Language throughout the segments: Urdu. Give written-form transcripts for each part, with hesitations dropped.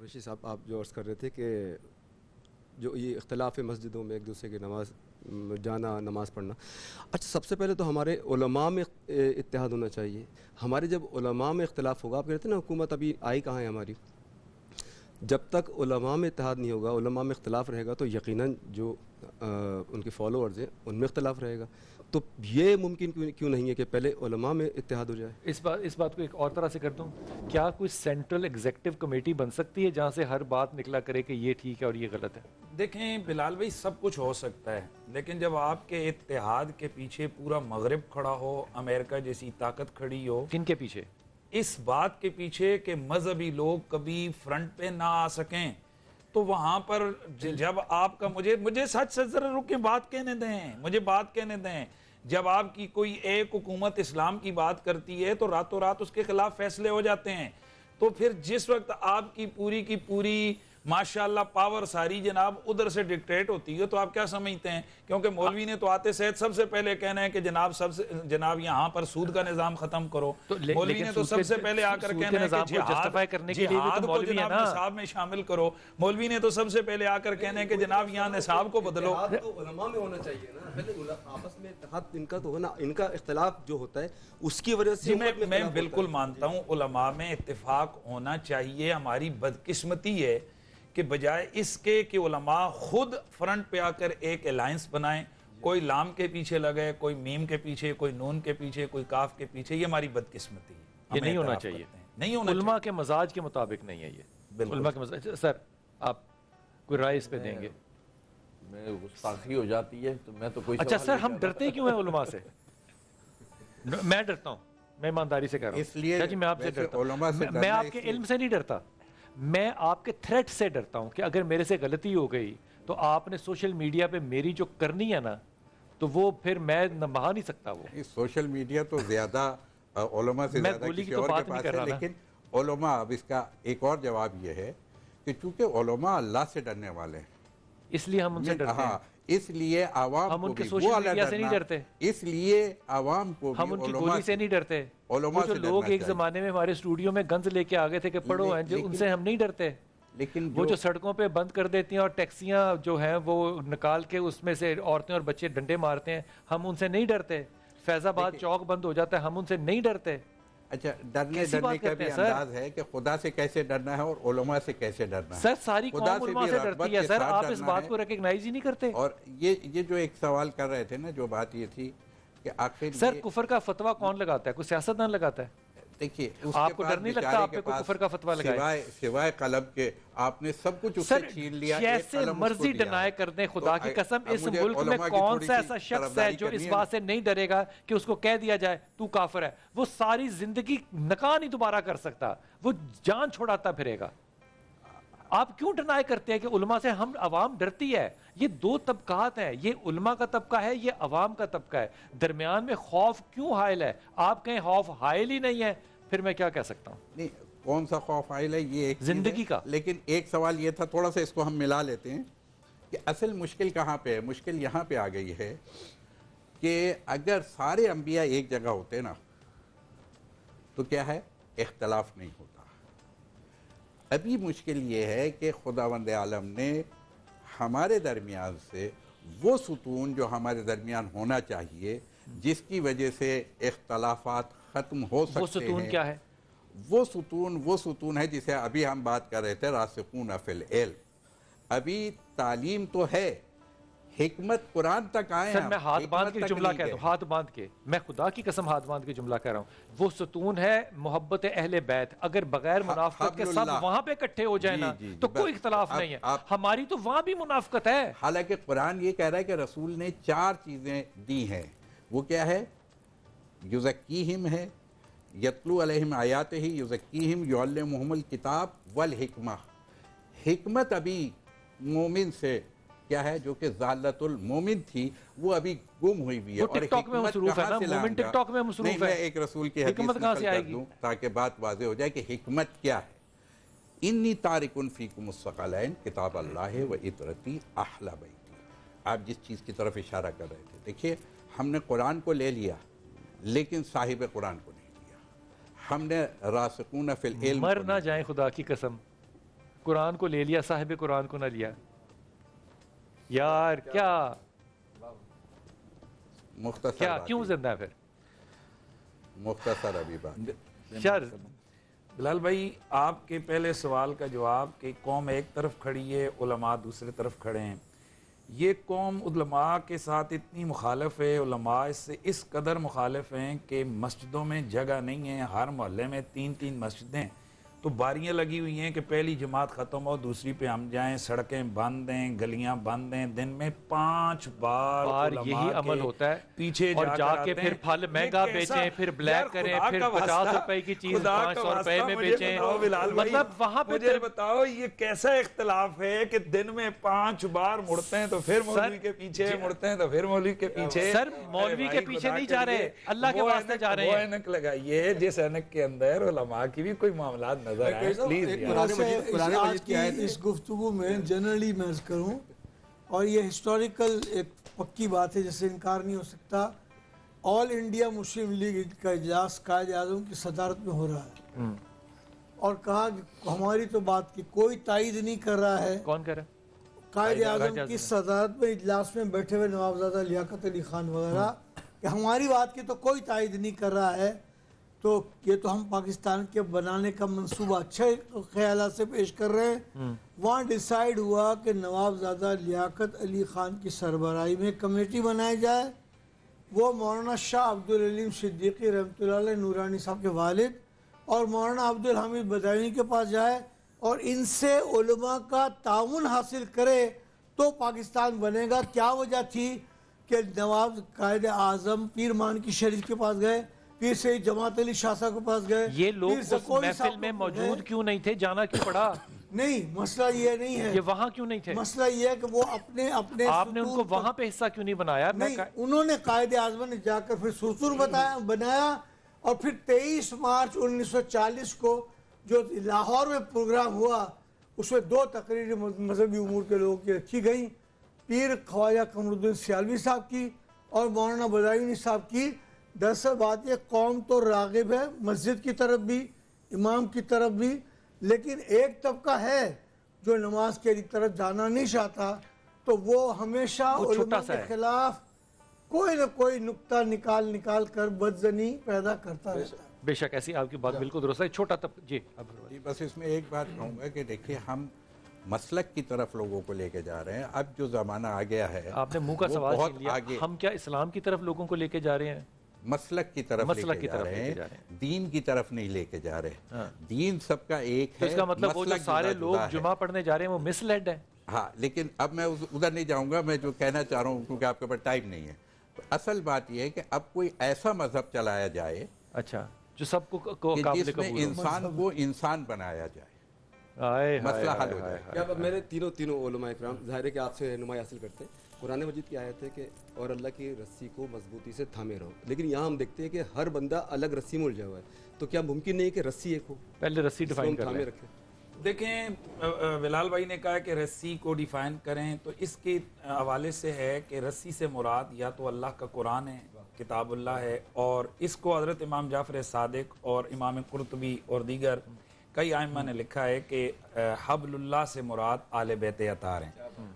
قریشی صاحب آپ جو عرض کر رہے تھے کہ جو یہ اختلاف مسجدوں میں ایک دوسرے کی نماز جانا نماز پڑھنا، اچھا سب سے پہلے تو ہمارے علماء میں اتحاد ہونا چاہیے. ہمارے جب علماء میں اختلاف ہوگا، آپ کہتے ہیں نا حکومت ابھی آئی کہاں ہے ہماری، جب تک علماء میں اتحاد نہیں ہوگا، علماء میں اختلاف رہے گا تو یقیناً جو ان کے فالوورز ہیں ان میں اختلاف رہے گا. تو یہ ممکن کیوں نہیں ہے کہ پہلے علماء میں اتحاد ہو جائے؟ اس بات کو ایک اور طرح سے کر دوں، کیا کوئی سینٹرل ایگزیکٹو کمیٹی بن سکتی ہے جہاں سے ہر بات نکلا کرے کہ یہ ٹھیک ہے اور یہ غلط ہے؟ دیکھیں بلال بھائی، سب کچھ ہو سکتا ہے، لیکن جب آپ کے اتحاد کے پیچھے پورا مغرب کھڑا ہو، امریکہ جیسی طاقت کھڑی ہو، کن کے پیچھے؟ اس بات کے پیچھے کہ مذہبی لوگ کبھی فرنٹ پہ نہ آ سکیں، تو وہاں پر جب آپ کا مجھے سچ ذرا رکیں، بات کہنے دیں. جب آپ کی کوئی ایک حکومت اسلام کی بات کرتی ہے تو راتوں رات اس کے خلاف فیصلے ہو جاتے ہیں. تو پھر جس وقت آپ کی پوری ماشاءاللہ پاور ساری جناب ادھر سے ڈکٹیٹ ہوتی ہے، تو آپ کیا سمجھتے ہیں؟ کیونکہ مولوی نے تو آتے سید سب سے پہلے کہنا ہے کہ جناب یہاں پر سود کا نظام ختم کرو. مولوی نے تو سب سے پہلے آ کر کہنا ہے کہ جہاد کو جناب نصاب میں شامل کرو. مولوی نے تو سب سے پہلے آ کر کہنا ہے کہ جناب یہاں نصاب کو بدلو. تو علماء میں ہونا چاہیے نا، پہلے آپس میں اتحاد ان کا تو ہونا، ان کا اختلاف جو ہوتا ہے اس کی وجہ سے میں بالکل مانتا ہوں علماء میں اتفاق ہونا چاہیے. ہماری بدقسمتی ہے کہ بجائے اس کے کہ علماء خود فرنٹ پہ آ کر ایک الائنس بنائیں، کوئی لام کے پیچھے لگے، کوئی میم کے پیچھے، کوئی نون کے پیچھے، کوئی کاف کے پیچھے. یہ ہماری بدقسمتی ہے، یہ نہیں ہونا چاہیے. علماء کے مزاج کے مطابق نہیں ہے یہ. علماء کے مزاج. سر آپ کوئی رائے اس پہ دیں گے؟ میں گستاخی ہو جاتی ہے تو میں تو کوئی. اچھا سر، ہم ڈرتے کیوں ہیں علماء سے؟ میں ڈرتا ہوں، میں ایمانداری سے کہہ رہا ہوں. اس لیے جی میں آپ سے ڈرتا ہوں، میں آپ کے علم سے نہیں ڈرتا، میں آپ کے تھریٹ سے ڈرتا ہوں کہ اگر میرے سے غلطی ہو گئی تو آپ نے سوشل میڈیا پہ میری جو کرنی ہے نا، تو وہ پھر میں بہا نہیں سکتا. وہ سوشل میڈیا تو زیادہ علماء سے زیادہ کسی اور کے پاس ہے، لیکن علماء، اب اس کا ایک اور جواب یہ ہے کہ چونکہ علماء اللہ سے ڈرنے والے ہیں، اس لیے ہم ان سے ڈرتے ہیں. اس لیے عوام ہم ان کو کے بھی سوشل میڈیا سے نہیں ڈرتے، اس لیے عوام کو بھی ہم ان کی گولی سے نہیں ڈرتے. علماء جو سے لوگ ایک زمانے میں ہمارے اسٹوڈیو میں گنز لے کے آگے تھے کہ پڑھو ہیں، جو ان سے ہم نہیں ڈرتے. لیکن وہ جو سڑکوں پہ بند کر دیتی ہیں اور ٹیکسیاں جو ہیں وہ نکال کے اس میں سے عورتیں اور بچے ڈنڈے مارتے ہیں، ہم ان سے نہیں ڈرتے. فیض آباد چوک بند ہو جاتا ہے، ہم ان سے نہیں ڈرتے. اچھا، ڈرنے کا بھی انداز ہے کہ خدا سے کیسے ڈرنا ہے اور علماء سے کیسے ڈرنا ہے. سر ساری قوم علماء سے ڈرتی ہے سر، آپ اس بات کو ریکگنائز ہی نہیں کرتے. اور یہ جو ایک سوال کر رہے تھے نا، جو بات یہ تھی کہ آخر سر کفر کا فتویٰ کون لگاتا ہے؟ کوئی سیاستدان لگاتا ہے؟ دیکھیے آپ کو ڈر نہیں لگتا آپ پہ کوئی کفر کا فتویٰ لگائے؟ سوائے قلم کے آپ نے سب کچھ اس سے چھین لیا. جیسے مرضی ڈنائی کر دیں، خدا کی قسم اس ملک میں کون سا ایسا شخص ہے جو اس بات سے نہیں ڈرے گا کہ اس کو کہہ دیا جائے تو کافر ہے؟ وہ ساری زندگی نکاح نہیں دوبارہ کر سکتا، وہ جان چھوڑاتا پھرے گا. آپ کیوں ڈنائی کرتے ہیں کہ علماء سے ہم عوام ڈرتی ہے؟ یہ دو طبقات ہیں، یہ علماء کا طبقہ ہے، یہ عوام کا طبقہ ہے. درمیان میں خوف کیوں حائل ہے؟ آپ کہیں خوف حائل ہی نہیں ہے، پھر میں کیا کہہ سکتا ہوں؟ نہیں، کون سا خوف حائل ہے یہ ایک زندگی کا. لیکن ایک سوال یہ تھا، تھوڑا سا اس کو ہم ملا لیتے ہیں کہ اصل مشکل کہاں پہ ہے. مشکل یہاں پہ آ گئی ہے کہ اگر سارے انبیاء ایک جگہ ہوتے نا تو کیا ہے، اختلاف نہیں ہوتا. ابھی مشکل یہ ہے کہ خداوند عالم نے ہمارے درمیان سے وہ ستون جو ہمارے درمیان ہونا چاہیے، جس کی وجہ سے اختلافات ختم ہو سکتے ہیں. وہ ستون کیا ہے؟ وہ ستون ہے جسے ابھی ہم بات کر رہے تھے، راسخون فی العلم. ابھی تعلیم تو ہے، حکمت قرآن تک آئے ہیں. سر میں ہاتھ باندھ کے جملہ کہہ دوں، ہاتھ باندھ کے، میں خدا کی قسم ہاتھ باندھ کے جملہ کہہ رہا ہوں. وہ ستون ہے محبت اہل بیت. اگر بغیر منافقت کے سب وہاں پہ اکٹھے ہو جائیں نا تو کوئی اختلاف نہیں ہے. ہماری تو وہاں بھی منافقت ہے. حالانکہ قرآن یہ کہہ رہا ہے کہ رسول نے 4 چیزیں دی ہیں. وہ کیا ہے؟ یزکیہم ہے، یتلو علیہم آیاتہ، یزکیہم، یعلمہم الکتاب والحکمہ. حکمت ابھی مومن سے کیا ہے، جو کہ ذالت المومن تھی، وہ ابھی گم ہوئی بھی ہے. وہ ٹک ٹاک میں مصروف ہے نا، مومن ٹک ٹاک میں مصروف ہے. نہیں، میں ایک رسول کی حدیث نقل کر دوں تاکہ بات واضح ہو جائے کہ حکمت کیا ہے. انی تارکن فیکم الثقلین کتاب اللہ و اطرتی اہل بیتی. آپ جس چیز کی طرف اشارہ کر رہے تھے، دیکھیے ہم نے قرآن کو لے لیا لیکن صاحب قرآن کو نہیں لیا. ہم نے راسخون فی العلم مر نہ جائیں خدا کی قسم. قرآن کو لے لیا, صاحب قرآن کو نہ لیا. یار کیا مختصر کیا بات کیوں ہے، زندہ ہے پھر؟ مختصر ابھی بات. شر بلال بھائی آپ کے پہلے سوال کا جواب کہ قوم ایک طرف کھڑی ہے علماء دوسرے طرف کھڑے ہیں, یہ قوم علماء کے ساتھ اتنی مخالف ہے, علماء اس سے اس قدر مخالف ہیں کہ مسجدوں میں جگہ نہیں ہے, ہر محلے میں 3 مسجدیں, تو باریاں لگی ہوئی ہیں کہ پہلی جماعت ختم ہو دوسری پہ ہم جائیں, سڑکیں بند ہیں, گلیاں بند ہیں, دن میں 5 بار علماء یہی عمل کے ہوتا ہے پیچھے اور جا جا کر کے آتے پھر ہیں. پھل یہ مہنگا کیسا- بیچیں, پھر یار بلیک کریں, خدا پھر کا 50 واسطہ- روپے کی چیز خدا کا 500 روپے واسطہ میں مجھے بیچیں. بتاؤ بلال بھائی, مطلب وہاں پہ مجھے بتاؤ یہ کیسا اختلاف ہے کہ دن میں 5 بار مڑتے ہیں تو پھر مولوی کے پیچھے, مڑتے ہیں تو پھر مولوی کے پیچھے. سر مولوی کے پیچھے نہیں جا رہے, اللہ کے واسطے جا رہے وہ ہیں. اینک لگائیے جس اینک کے اندر علماء کی بھی کوئی معاملات نظر آئے پلیز. قرآن مجید کی آیت ہے. اس گفتگو میں جنرلی میں عرض کروں, اور یہ ہسٹوریکل ایک پکی بات ہے جس سے انکار نہیں ہو سکتا, آل انڈیا مسلم لیگ کا اجلاس قائد اعظم کی صدارت میں ہو رہا ہے, اور کہا کہ ہماری تو بات کی کوئی تائید نہیں کر رہا ہے. کون کہہ رہا ہے؟ قائد اعظم کی صدارت میں اجلاس میں بیٹھے ہوئے نوابزادہ لیاقت علی خان وغیرہ کہ ہماری بات کی تو کوئی تائید نہیں کر رہا ہے. تو یہ تو ہم پاکستان کے بنانے کا منصوبہ اچھے خیالات سے پیش کر رہے ہیں. وہاں ڈیسائیڈ ہوا کہ نوابزادہ لیاقت علی خان کی سربراہی میں کمیٹی بنائی جائے, وہ مولانا شاہ عبدالعلیم صدیقی رحمۃ اللہ علیہ نورانی صاحب کے والد اور مولانا عبدالحمید بداوی کے پاس جائے اور ان سے علماء کا تعاون حاصل کرے تو پاکستان بنے گا. کیا وجہ تھی کہ نواب قائد اعظم پیر مانکی شریف کے پاس گئے, پیر سید جماعت علی شاہ صاحب کے پاس گئے, یہ لوگ پیر اس زکوری محفل صاحب میں کو موجود گئے. کیوں نہیں تھے, جانا کیوں پڑا؟ نہیں, مسئلہ یہ نہیں ہے, یہ وہاں کیوں نہیں تھے؟ مسئلہ یہ ہے کہ وہ اپنے آپ نے ان کو ستون پر- وہاں پہ حصہ کیوں نہیں بنایا؟ نہیں, انہوں نے قائد اعظم نے جا کر پھر سرسور بنایا, اور پھر 23 مارچ 1940 کو جو لاہور میں پروگرام ہوا اس میں 2 تقریری مذہبی امور کے لوگوں کی رکھی گئیں, پیر خواجہ قمر الدین سیالوی صاحب کی اور مولانا بداوی صاحب کی. دراصل بات یہ قوم تو راغب ہے مسجد کی طرف بھی, امام کی طرف بھی, لیکن ایک طبقہ ہے جو نماز کے طرف جانا نہیں چاہتا, تو وہ ہمیشہ وہ چھوٹا علماء سا کے ہے. خلاف کوئی نہ کوئی نکتہ نکال کر بدزنی پیدا کرتا رہتا ہے. بے شک ایسی آپ کی بات بالکل درست ہے. چھوٹا طبقہ جی جی بس اس میں ایک بات کہوں گا کہ دیکھیے ہم مسلک کی طرف لوگوں کو لے کے جا رہے ہیں. اب جو زمانہ آ گیا ہے آپ نے منہ کا وہ سوال بہت چھین لیا. آگے ہم کیا اسلام کی طرف لوگوں کو لے کے جا رہے ہیں؟ مسلک کی طرف مسلک لے کی کے جا طرف رہے لے کے جا ہیں, رہے ہیں. دین کی طرف نہیں لے کے جا رہے. دین سب کا ایک تو ہے, اس کا مطلب وہ جو مسلک سارے جدا لوگ جدا ہے. جمعہ پڑھنے جا رہے ہیں وہ مس لیڈ ہے. ہاں, لیکن اب میں ادھر نہیں جاؤں گا. میں جو کہنا چاہ رہا ہوں کیونکہ آپ کے پاس ٹائم نہیں ہے, تو اصل بات یہ ہے کہ اب کوئی ایسا مذہب چلایا جائے اچھا جو سب کو کہ قابل جس میں قبول ہو. انسان کو انسان بنایا جائے, آئے مسئلہ ہائے حل ہو ہائے جائے. اب میں نے تینوں علماء اکرام ظاہر ہے کہ آپ سے رہنمائی حاصل کرتے ہیں. قرآن مجید کی آیت ہے کہ اور اللہ کی رسی کو مضبوطی سے تھامے رہو, لیکن یہاں ہم دیکھتے ہیں کہ ہر بندہ الگ رسی میں الجھا ہوا ہے. تو کیا ممکن نہیں کہ رسی ایک ہو, پہلے رسی جس کو ڈیفائن ہم کر تھامے لیں. رکھیں؟ دیکھیں بلال بھائی نے کہا کہ رسی کو ڈیفائن کریں, تو اس کے حوالے سے ہے کہ رسی سے مراد یا تو اللہ کا قرآن ہے, کتاب اللہ ہے, اور اس کو حضرت امام جعفر صادق اور امام قرطبی اور دیگر کئی ائمہ نے لکھا ہے کہ حبل اللہ سے مراد آل بیت اطہار ہیں.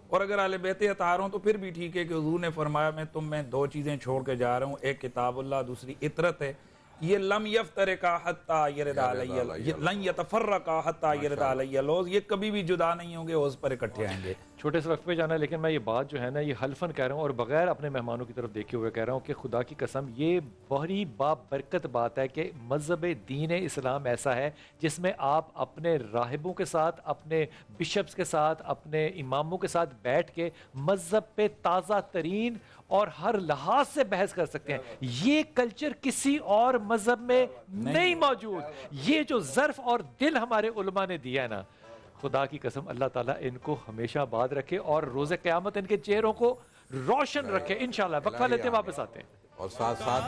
اور اگر آل بیت اطہار ہوں تو پھر بھی ٹھیک ہے کہ حضور نے فرمایا میں تم میں 2 چیزیں چھوڑ کے جا رہا ہوں, ایک کتاب اللہ, دوسری اطرت ہے. یہ لم یفترقا حتی یرد علی لن یتفرقا حتی یرد علی لوز, یہ کبھی بھی جدا نہیں ہوں گے, اس پر اکٹھے آئیں گے. چھوٹے سے وقت پہ جانا ہے, لیکن میں یہ بات جو ہے نا یہ حلفاً کہہ رہا ہوں اور بغیر اپنے مہمانوں کی طرف دیکھے ہوئے کہہ رہا ہوں کہ خدا کی قسم یہ بڑی بابرکت بات ہے کہ مذہب دین اسلام ایسا ہے جس میں آپ اپنے راہبوں کے ساتھ, اپنے بشپس کے ساتھ, اپنے اماموں کے ساتھ بیٹھ کے مذہب پہ تازہ ترین اور ہر لحاظ سے بحث کر سکتے ہیں. یہ کلچر کسی اور مذہب میں نہیں موجود. یہ جو ظرف اور دل ہمارے علماء نے دیا ہے نا, خدا کی قسم اللہ تعالیٰ ان کو ہمیشہ آباد رکھے اور روز قیامت ان کے چہروں کو روشن رکھے انشاءاللہ. وقفہ لیتے واپس آتے ہیں. اور ساتھ